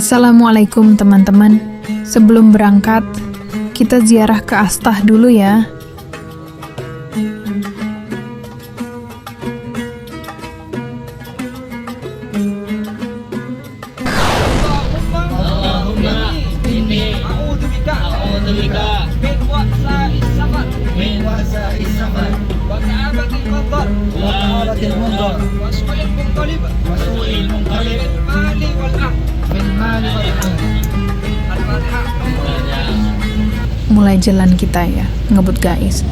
Assalamualaikum teman-teman. Sebelum berangkat, kita ziarah ke Astah dulu ya. Mulai jalan kita ya, ngebut guys.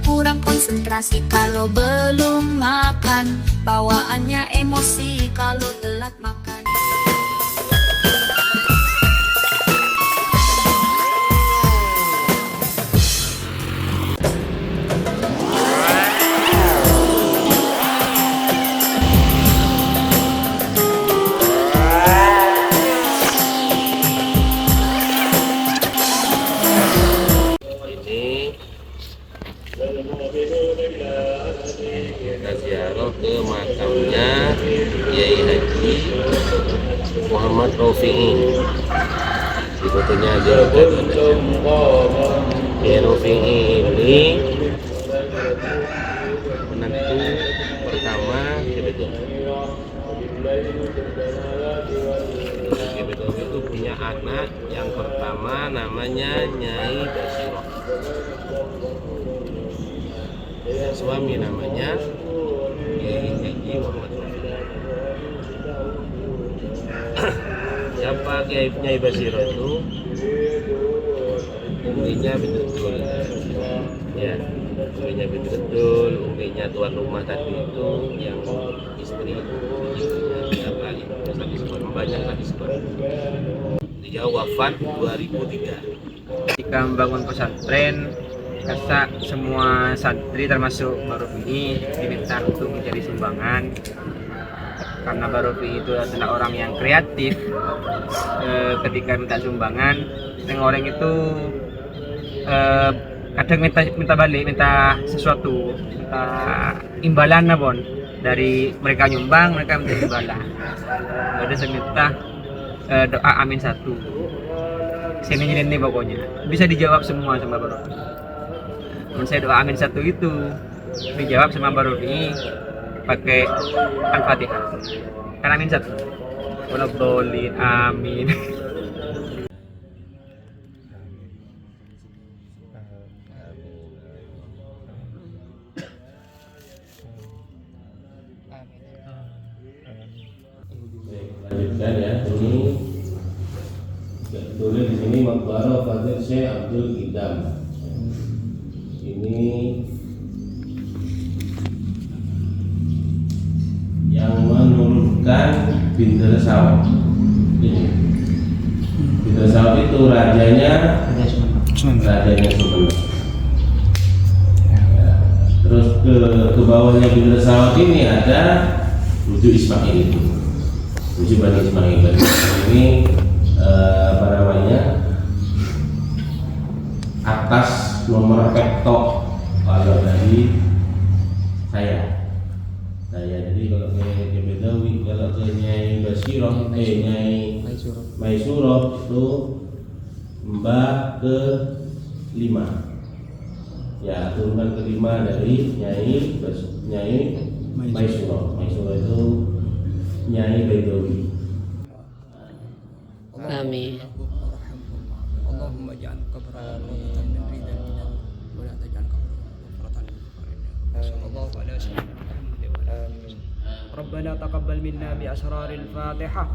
Kurang konsentrasi kalau belum makan, bawaannya emosi kalau telat makan. Kita ziarah ke makamnya Kiai Haji Muhammad Rofi'i. Di fotonya aja Kiai Rofi'i ini menantu pertama Kebetulan itu punya anak yang pertama namanya Nyai Basiro. Suami namanya Kiai Haji Muhammad Rofi'i. Siapa Kiai Basiro itu? Umminya betul-betul ya, umminya betul-betul, umminya tuan rumah tadi itu yang istri ibunya kali banyak tadi sekolah. Dia wafat 2003. Ketika membangun pesantren, kasa semua santri termasuk Mbak Rofi diminta untuk menjadi sumbangan, karena Mbak Rofi itu adalah orang yang kreatif. Ketika minta sumbangan, dengan orang itu kadang minta balik, minta sesuatu, minta imbalan bon dari mereka nyumbang, mereka minta imbalan. Ada saya minta doa amin satu. Sini ini pokoknya bisa dijawab semua sama Mbak Rofi. Saya doa amin satu itu dijawab sama Mbak Rofi pakai Al-Fatihah. Kan amin satu. Walabdolin amin. Lanjutkan ya, ini tulis di sini Maqbarah Fadil Syekh Abdul Idam. ini yang menurunkan Bintul Sawab. Ini Bintul Sawab itu rajanya Sumenep. Ya. Terus ke bawahnya Bintul Sawab ini ada Rujuk Ismail. Rujuk Bani Ismail. Ini apa namanya, atas nomor pektok kalau dari saya. Jadi kalau ke Bedawi, kalau ke Nyai Basirah, Nyai Maisurah itu mbak ke 5. Ya, turunan kelima dari Nyai Maisurah. Maisurah itu Nyai Bedawi. Amin. Allahumma ja'al qabrana rawdatan min ridal minal wa la taj'al qabrana ghafratan min qabrina. Sallallahu alaihi wasallam. Amin. Rabbana taqabbal minna bi asraril Fatihah.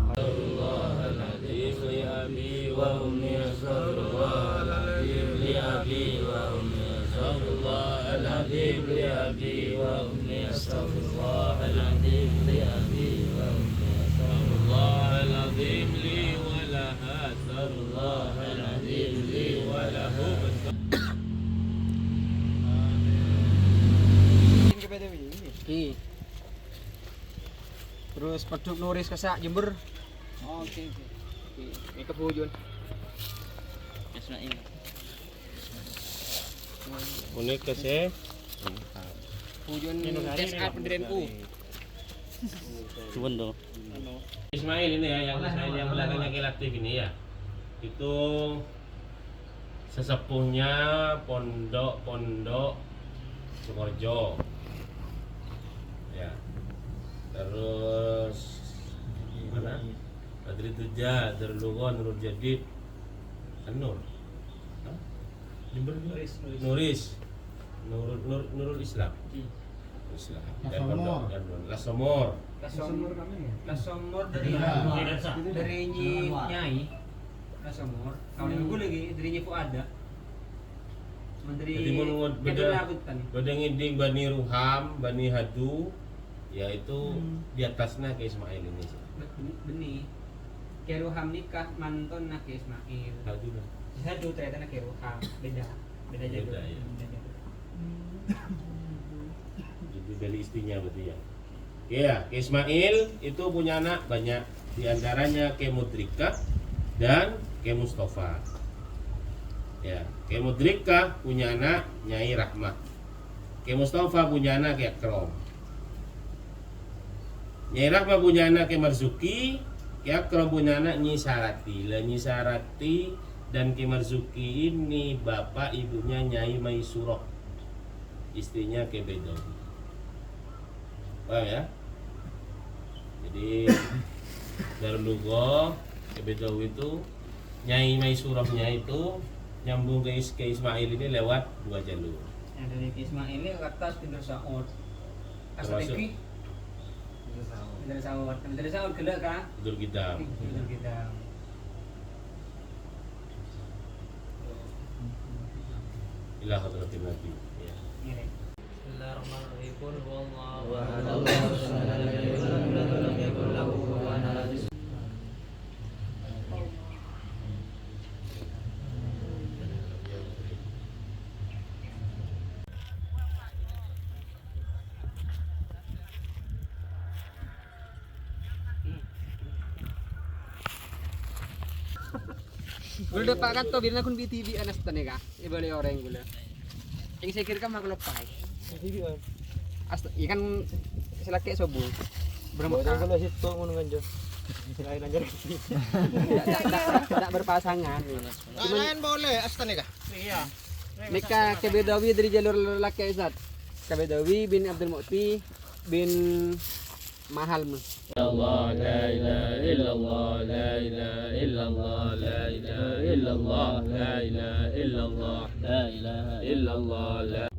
Terus peduk Nuris kesak Jember. Oke. Ini kebujun. Unik ke sih. Bujun SA pendirianku. Cuman dong. Ismail ini ya, yang Ismail yang belakangnya Kilaktif ini ya. Itu sesepuhnya pondok Sukorejo. Ya. Terus mana? Badri Tuja, Darulugon, Nurul Jadid, Nur. Nuris. Nurul Islam. Islam. Lasomor. Lasomor dari Nyai. Lasomor. Kalau gue lagi dari Nyi Fuada. Menteri. Jadi menurut beda ngiding Bani Ruham, Bani Hadu, yaitu di atasnya ke Ismail ini sih. Benih. Ke Ruham nikah manton nak ke Ismail. Hadu lah. Hadu ternyata nak ke Ruham. Beda jadul. Beda ya. Jadi dari istrinya berarti ya. Iya, ke Ismail itu punya anak banyak. Di antaranya ke Mudrika dan ke Mustafa. Ya, ke Mudrika punya anak Nyai Rahmat. Ke Mustafa punya anak ke Akrom. Nyai Rahmat punya anak ke Marzuki. Ke Akrom punya anak Nyi Sarati. Lah Nyi Sarati dan Ki Marzuki ini bapak ibunya Nyai Maisurah, istrinya Ki Bedawi. Paham ya? Jadi dari Lugo Ki Bedawi itu Nyai Maisurahnya itu nyambung ke Ismail ini lewat 2 jalur. Yang dari Ki Ismail ini ke atas Bintul Sa'ud. Asal iki Bintul Sa'ud gelek kan? Betul kita. Ilah hadratin Nabi. Ya. Bismillahirrahmanirrahim. Qul huwallahu Gula pak kan to bilang kun BTV anas tanega. Ibalik orang gula. Yang saya kira kan mak lepai. Asta ikan selaki sobu. Berapa kalau situ ngono kanjo. Lain aja. Tidak berpasangan. Lain boleh astanega. Iya. Nikah ke Bedawi dari jalur laki Izat. Ke Bedawi bin Abdul Mu'ti bin Mahal. Allah la ilaha illallah la ilaha illallah la ilaha illallah la ilaha illallah la ilaha illallah la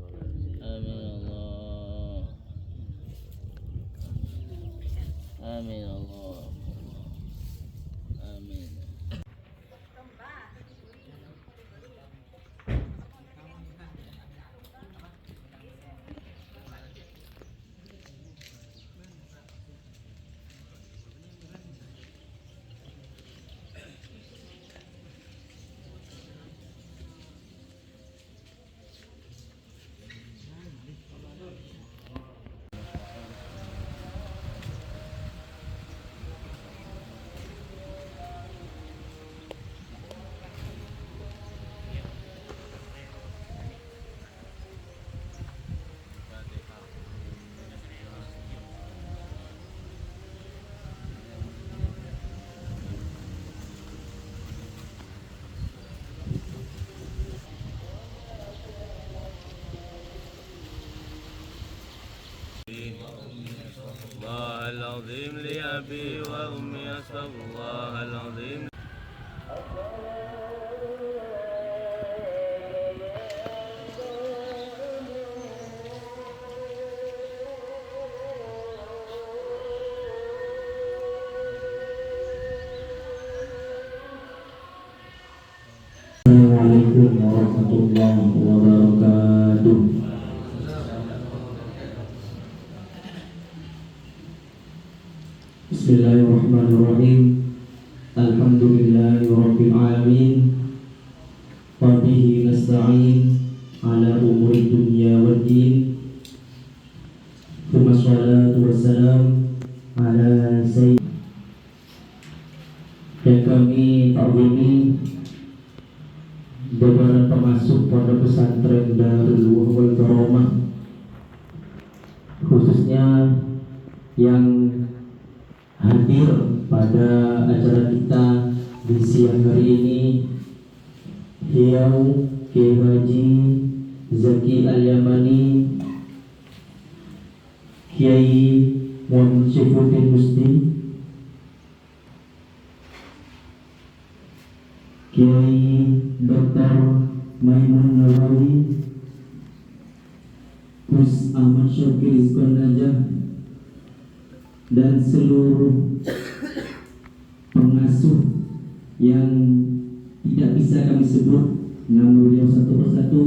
amin Allah amin. العظيم لأبي وأمي أستغفر الله العظيم. Assalamualaikum warahmatullahi wabarakatuh. Bismillahirrahmanirrahim. Alhamdulillahi rabbil alamin. Wa bihi nasta'in ala umuri dunya waddin. Tsumma sholatu wassalam ala sayyid yang kami ta'zimi beberapa pemasuk pondok pesantren Darul Wahwal Karamah, khususnya yang hadir pada acara kita di siang hari ini, Hiau Kiai Haji Zaki Al-Yamani, Kiai Muhammad Syifuddin Musti, Kiai Dr. Maimun Nawawi, Gus Ahmad Syakir Rizwan Najah, dan seluruh pengasuh yang tidak bisa kami sebut nama beliau satu persatu,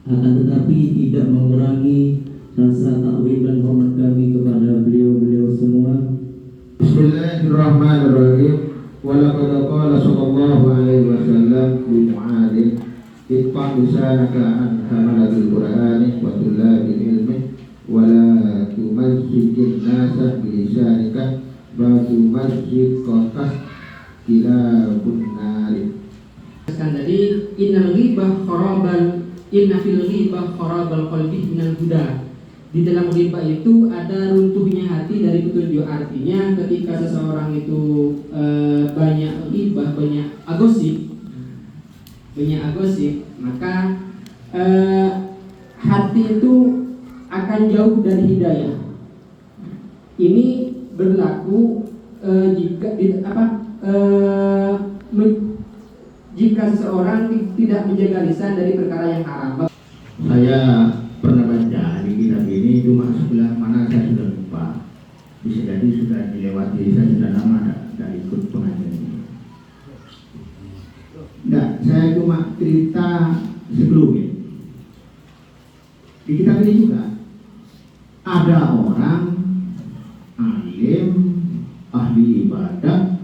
akan tetapi tidak mengurangi rasa takwim dan hormat kami kepada beliau-beliau semua. Bismillahirrahmanirrahim. Walaqad qala sallallahu alaihi wasallam li Mu'adz ittaq lisanaka an hamalatil qur'ani wa tullabil ilmi wa la tumazzikil nasa bi lisanika wa tumazzikaka kilabun nari. Tadi innal ghibah kharaban inna fil ghibah kharabal qalbi minal huda. Di dalam ghibah itu ada runtuhnya hati dari petunjuk. Artinya ketika seseorang itu banyak ghibah, banyak agosip, maka hati itu akan jauh dari hidayah. Ini berlaku jika seseorang tidak menjaga lisan dari perkara yang haram. Saya pernah baca di kitab ini, cuma sebelah mana saya sudah lupa. Bisa jadi sudah dilewati, saya sudah lama tidak ikut pengajian ini. Enggak, saya cuma cerita sebelumnya. Di kitab ini juga ada orang alim, ahli ibadah,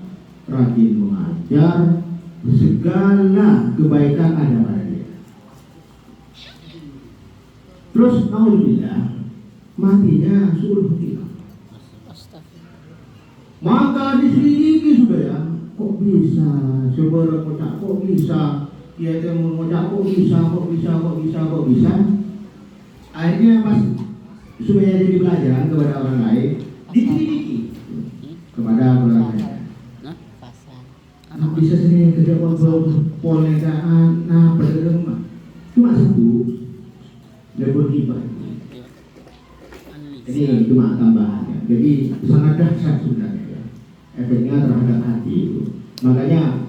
rajin mengajar, segala kebaikan ada pada dia. Terus alhamdulillah matinya suruh hilang. Maka diselidiki sudah ya, kok bisa seorang kocak, kok bisa dia temu kocak, kok bisa. Akhirnya pas supaya jadi pelajaran kepada orang lain, diselidiki kepada orang lain. Bisa sini kerja polekaan, bergemah. Cuma satu, lebih hibah. Ini cuma tambahannya. Jadi sangat dahsyat sebenarnya ya, efeknya terhadap hati itu. Makanya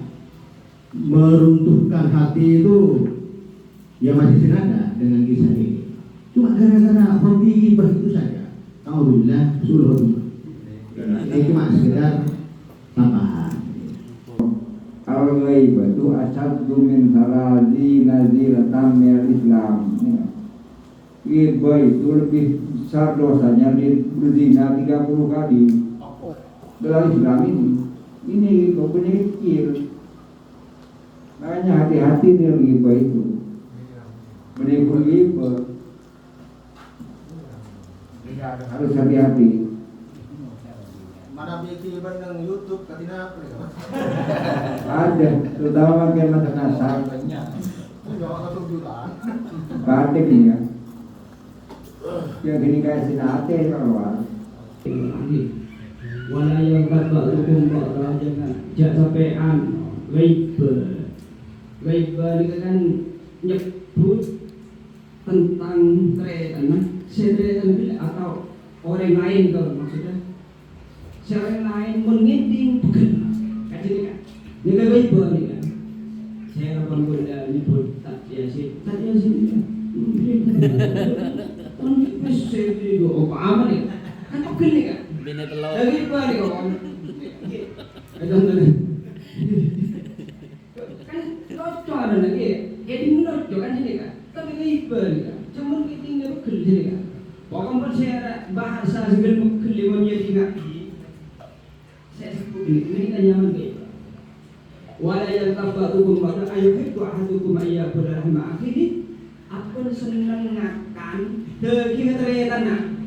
meruntuhkan hati itu ya masih senada dengan kisah ini. Cuma gara-gara hobi hibah itu saja. Alhamdulillah suruh. Ini cuma sekedar tambahan. Al-ghaibatu asyaddu min salazi nazilatan minal Islam. Ghibah itu lebih besar dosanya dari berzina 30 kali dalam Islam ini. Ini penyakit. Makanya hati-hati dengan ghibah itu. Menipu ghibah harus hati-hati. Mana bikin bandang YouTube katina apa ya? Ada, terutama pakai mata nasab. Batik nih ya. Yang gini kayak sinate kalau Wala yang kata hukum bakal jangan sampean ghibah. Ghibah ini kan nyebut tentang tretan atau orang lain kalau maksudnya Seorang lain menginding bukan. Kan jadi kan. Ini baik buat ni kan. Saya akan boleh nyebut tak Yasin. Tak Yasin kan. Saya beli apa aman ni? Kan tak kena kan? Bina telur. Lagi apa ni kawan? Ada mana? Kan locok ada lagi. Jadi locok kan jadi kan. Tapi apa ni kan? Cuma kita ni bukan jadi kan. Pokoknya saya bahasa segala bukan lewat jadi kan. Saya sebut ini kan nyaman ke? Wala yang tabarukum pada ayat itu ahadukum ayat berrahmah akhiri. Aku senang ngakan daging teretan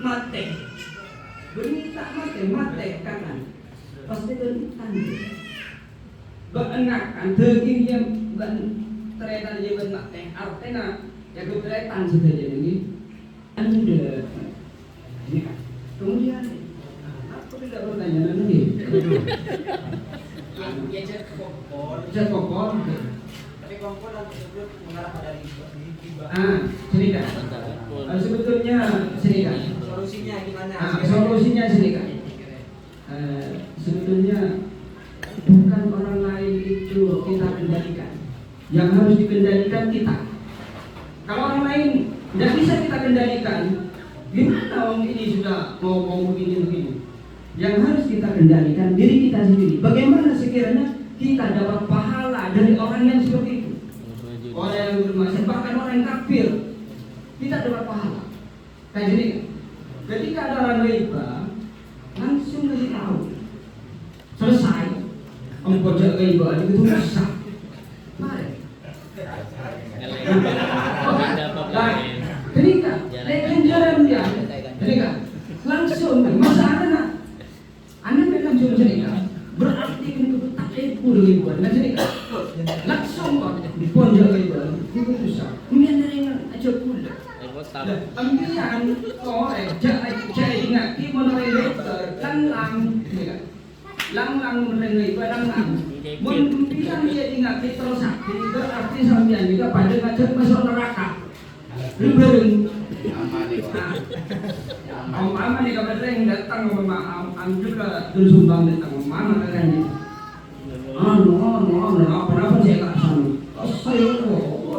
mate. Beri tak mate kanan. Pasti berhutang. Berengakan daging yang teretan je mate. Artinya ya teretan saja ini. Anda ini kan. Kemudian aku tidak bertanya lagi. Jat kokor. Tapi kompor tersebut mengarah pada riba. Sini kan. Sebetulnya sini kan. Solusinya gimana? Solusinya sini kan. Sebetulnya bukan orang lain itu kita kendalikan. Yang harus dikendalikan kita. Kalau orang lain tidak bisa kita kendalikan, gimana orang ini sudah mau begini. Yang harus kita kendalikan diri kita sendiri. Bagaimana sekiranya kita dapat pahala dari orang yang seperti itu, orang yang bermaksiat, bahkan orang yang kafir, kita dapat pahala. Kayak gini, ketika ada orang riba, langsung kasih tahu, selesai. Pojok riba itu rusak. Mari. Ketika ganjaran dia, ketika langsung masa anda memang cuma cerita, berarti itu tak ekor ribuan, dan cerita langsung di pojok ribuan itu susah. Kemudian dari yang aja pula, ambilan korek jai ingat di mana lektor lang merengai padang mungkin dia ingat di terus berarti sambian juga pada ngajak masuk neraka. Ribuan. Mama ni kalau sering datang mama, juga dulu sumbang datang mama kan ni. Apa saya kat sana. Saya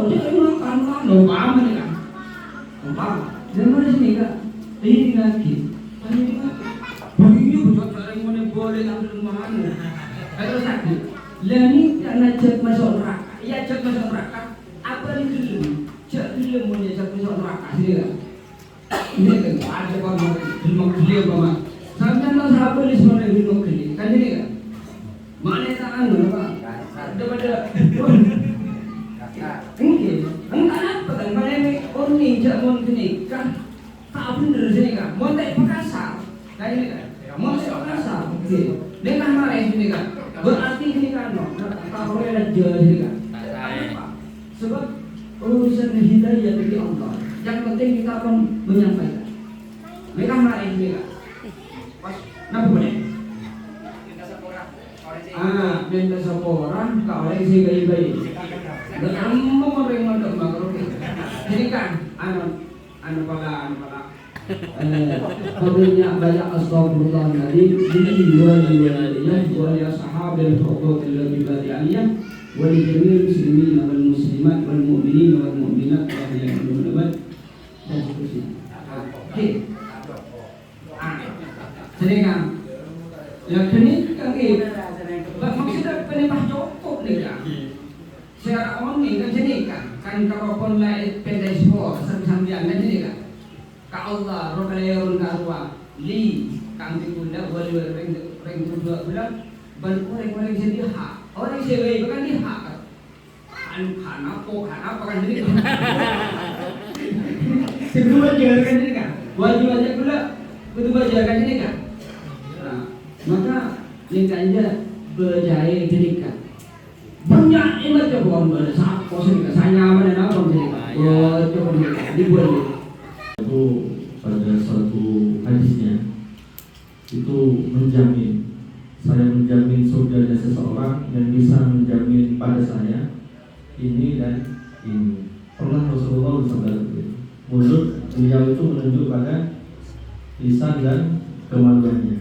dia makan mama ni kan. Mama, dia mana sini kan? Ini lagi. Bagi betul orang mana boleh ambil mana. Kalau sakit, lani nak cek masuk neraka. Ya cek masuk neraka. Apa ni dulu? Cek dulu punya cek masuk neraka sini kan. Ini kan ada orang ilmu kuliah apa? Sampai nasi apa ni semua ilmu kuliah. Kan ini kan? Mana tangan apa? Daripada mungkin enggak apa kan? Mana ni orang ni jangan sini kan? Tak benar sini kan? Montek perkasa. Kan ini kan? Montek perkasa. Dengan mana sini kan? Berarti sini kan? Tak boleh aja sini kan? Sebab urusan hidayah dari Allah. Yang penting kita akan menyampaikan. Mereka marah ini kan? Kenapa boleh? Minta seorang kau yang si bayi-bayi. Dan kamu orang yang ada makhluk. Jadi kan, anu pala. Kabarnya banyak astagfirullah dari wali sahabat al-fuqut al-ibadi aliyah wali jami'il muslimin wal muslimat wal mu'minin wal mu'minat wal mu'minat dan seterusnya. Oke. Sedangkan yang ini maksudnya penembak cukup nih kan. Secara online kan jadi kan kalau online pedespo sambil-sambilan kan jadi kan. Ka Allah rokalayarun ka arwa li kang dikunda wali reng kedua bulan ban orang jadi hak. Orang sebagai bukan di hak. Kan apa kan jadi. Kedua jalan ini kan. Wajib aja pula kedua jalan ini kan. Nah, maka yang kanja berjaya jadikan banyak imat jawab pada saat kosong saya nyaman dan apa jadi coba dibuat itu pada satu hadisnya itu saya menjamin surganya seseorang yang bisa menjamin pada saya ini dan ini. Pernah Rasulullah bersabda mulut beliau itu menunjuk pada lisan dan kemaluannya.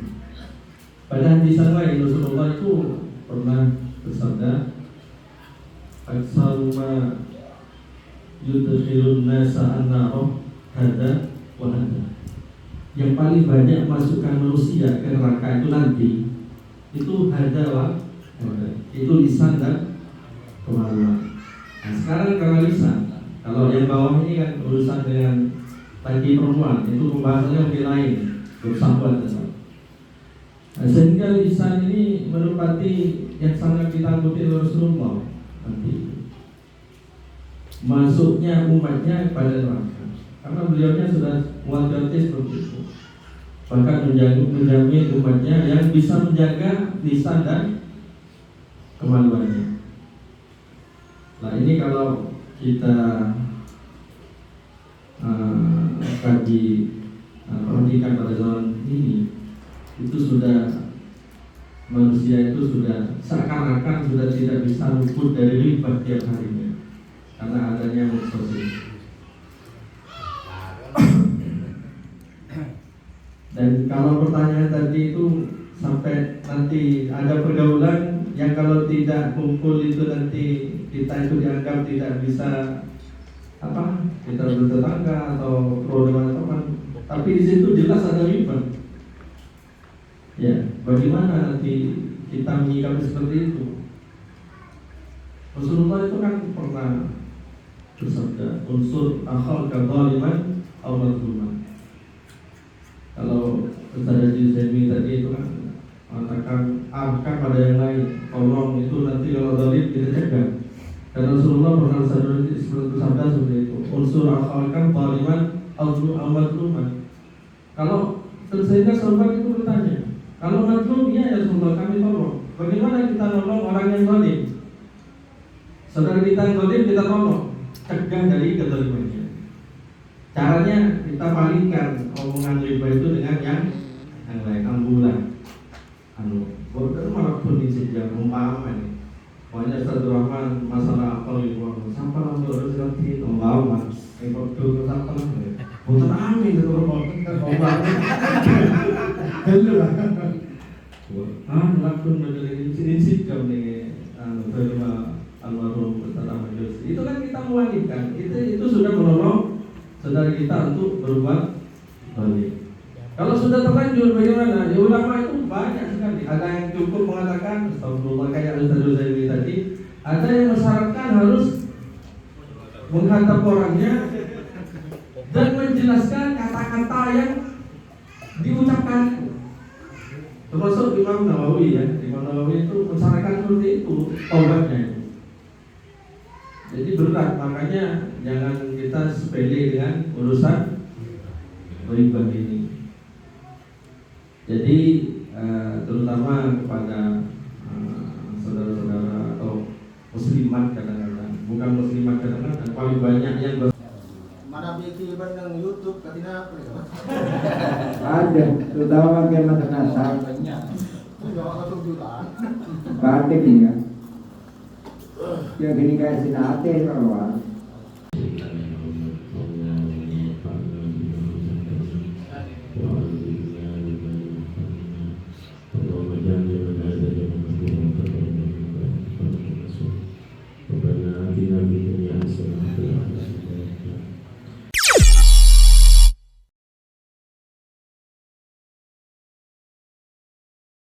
yudkhilun nasa an-nar hada wa hada. Yang paling banyak masukkan manusia ke neraka itu nanti itu hada wa hada. Itu lisan dan kemaluan. Nah, sekarang karena lisan, kalau yang bawah ini kan urusan dengan laki perempuan, itu pembahasannya lebih lain, bersahabat. Nah, sehingga lisan ini merupati yang sangat ditakuti Rasulullah nanti masuknya umatnya kepada neraka, karena beliaunya sudah muat-muat seperti itu. Bahkan menjamin umatnya yang bisa menjaga lisan dan kemaluannya. Nah, ini kalau kita kaji perhatikan pada zaman ini, itu sudah manusia itu sudah seakan-akan sudah tidak bisa luput dari riba tiap harinya karena adanya medsos ini. Dan kalau pertanyaan tadi itu sampai nanti ada pergaulan yang kalau tidak kumpul itu nanti kita itu dianggap tidak bisa kita bertetangga atau pro dengan teman, tapi di situ jelas ada riba. Ya, bagaimana nanti kita menyikapi seperti itu? Rasulullah itu kan pernah bersabda, unsur akhal kadzaliman aw mazluman. Kalau Ustaz Juzemi tadi itu kan mengatakan arahkan pada yang lain, tolong itu nanti kalau zalim kita jaga. Dan Rasulullah pernah bersabda seperti itu, unsur akhal kadzaliman aw mazluman. Kalau sehingga sahabat itu bertanya, kalau mazlum, ya Rasulullah kami tolong. Bagaimana kita nolong orang yang zalim? Saudara kita yang zalim kita tolong, cegah dari kezalimannya. Caranya kita palingkan omongan riba itu dengan yang lain, ambulan. Bodoh malah pun sejak umpama nih. Banyak Ustaz Rahman masalah apa riba, sampai langsung harus ganti umpama. Ikut dulu sampai langsung. Bodoh amin itu umpama. Hello. Lakukan menjadi insip kami terima almarhum Ustaz Ahmad Yusri. Itu kan kita mewajibkan. Itu sudah menolong saudara kita untuk berbuat baik. Kalau sudah terlanjur bagaimana? Ya ulama itu banyak sekali. Ada yang cukup mengatakan astagfirullah kayak Ustaz Zaini tadi. Ada yang mensyaratkan harus menghadap orangnya dan menjelaskan kata-kata yang diucapkan. Termasuk Imam Nawawi ya. Imam Nawawi itu mensyaratkan seperti itu taubatnya itu. Jadi berat, makanya jangan kita sepele dengan urusan riba ini. Jadi terutama kepada saudara-saudara atau muslimat kadang-kadang, bukan muslimat kadang-kadang, paling banyak yang Mana bikin bandang YouTube katina apa ya? Ada, terutama pakai mata nasab. Itu jawab atau jutaan. Batik nih ya. Yang gini kayak sinate kalau